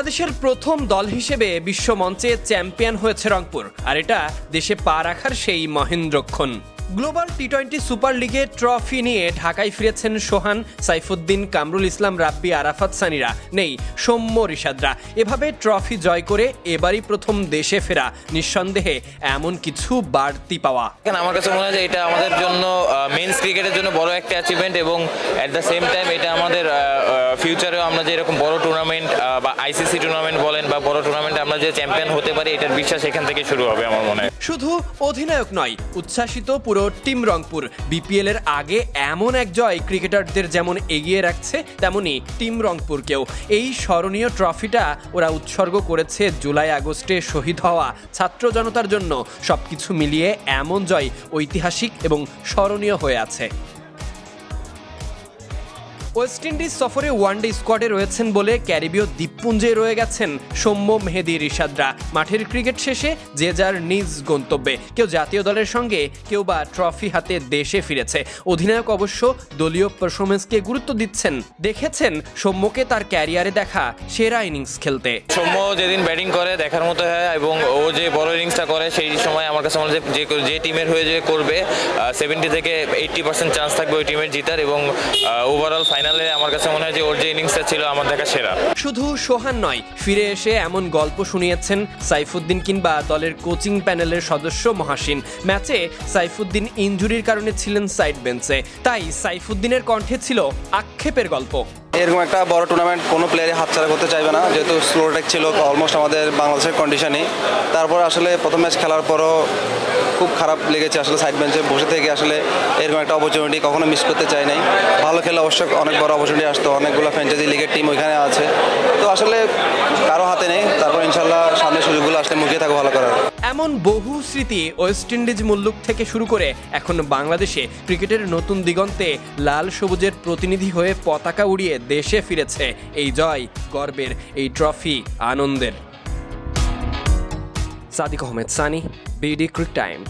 বাংলাদেশের প্রথম দল হিসেবে বিশ্বমঞ্চে চ্যাম্পিয়ন হয়েছে রংপুর, আর এটা দেশে পা রাখার সেই মহেন্দ্রক্ষণ। গ্লোবাল টি-20 সুপার লিগে ট্রফি নিয়ে ঢাকায় ফিরেছেন সোহান, সাইফুদ্দিন, কামরুল ইসলাম, রাব্বি, আরাফাত সানিরা, নেই সৌম্য রিশাদরা। এভাবে ট্রফি জয় করে এবারই প্রথম দেশে ফেরা নিঃসন্দেহে এমন কিছু বাড়তি পাওয়া। আমার কাছে মনে হয় যে এটা আমাদের জন্য মেন্স ক্রিকেটের জন্য বড় একটা অ্যাচিভমেন্ট, এবং অ্যাট দ্য সেম টাইম এটা আমাদের ফিউচারেও আমরা যে এরকম বড় টুর্নামেন্ট বা আইসিসি টুর্নামেন্ট বলেন বা বড় টুর্নামেন্টে আমরা যে চ্যাম্পিয়ন হতে পারি, এটার বিশ্বাস এখান থেকে শুরু হবে আমার মনে হয়। শুধু অধিনায়ক নয়, উচ্ছ্বাসিত পুরো টিম রংপুর। বিপিএল এর আগে এমন এক জয় ক্রিকেটারদের যেমন এগিয়ে রাখছে, তেমনি টিম রংপুরকেও। এই স্মরণীয় ট্রফিটা ওরা উৎসর্গ করেছে জুলাই আগস্টে শহীদ হওয়া ছাত্র জনতার জন্য। সবকিছু মিলিয়ে এমন জয় ঐতিহাসিক এবং স্মরণীয় হয়ে আছে। ওয়েস্ট ইন্ডিজ সফরে ওয়ানডে স্কোয়াডে রয়েছেন বলে ক্যারিবীয় দ্বীপপুঞ্জে রয়ে গেছেন সৌম্য, মেহেদী, রিশাদরা। মাঠের ক্রিকেট শেষে যে যার নিজ গন্তব্যে, কেউ জাতীয় দলের সঙ্গে, কেউ বা ট্রফি হাতে দেশে ফিরেছে। অধিনায়ক অবশ্য দলীয় পারফরমেন্সকে গুরুত্ব দিচ্ছেন। দেখেছেন সৌম্যকে তার ক্যারিয়ারে দেখা সেরা ইনিংস খেলতে। সৌম্য যেদিন ব্যাটিং করে দেখার মতো হয়, এবং ও যে বড় ইনিংসটা করে সেই সময় আমার কাছে মনে হয় যে টিমের হয়ে যে করবে 70 থেকে 80% চান্স থাকবে ওই টিমের জিতার, এবং ওভারঅল আমার কাছে মনে হয় যে ওর যে ইনিংসটা ছিল আমার দেখা সেরা। শুধু সোহান নয়, ফিরে এসে এমন গল্প শুনিয়েছেন সাইফুদ্দিন কিংবা দলের কোচিং প্যানেলের সদস্য মহাসিন। ম্যাচে সাইফুদ্দিন ইনজুরির কারণে ছিলেন সাইড বেঞ্চে, তাই সাইফুদ্দিনের কণ্ঠে ছিল আক্ষেপের গল্প। এরকম একটা বড় টুর্নামেন্ট কোনো প্লেয়ারে হাতছাড়া করতে চাইবে না, যেহেতু স্লো ট্র্যাক ছিল অলমোস্ট আমাদের বাংলাদেশের কন্ডিশনে। তারপর আসলে প্রথম ম্যাচ খেলার পরও খুব খারাপ লেগেছে আসলে সাইড বেঞ্চে বসে থেকে। আসলে এরকম একটা অপরচুনিটি কখনো মিস করতে চাই নাই। ভালো খেলে অবশ্যই অনেক বড় অপরচুনিটি আসতো, অনেকগুলো ফ্র্যাঞ্চাইজি লিগের টিম ওইখানে আছে, তো আসলে কারো হাতে নেই। তারপর ইনশাল্লাহ সামনে সুযোগগুলো আসলে মুখিয়ে থাকবো ভালো করার। এমন বহু স্মৃতি ওয়েস্ট ইন্ডিজ মুল্লুক থেকে শুরু করে এখন বাংলাদেশে ক্রিকেটের নতুন দিগন্তে লাল সবুজের প্রতিনিধি হয়ে পতাকা উড়িয়ে দেশে ফিরেছে। এই জয় গর্বের, এই ট্রফি আনন্দের। Sadiq Ahmed Sunny, BD cric time.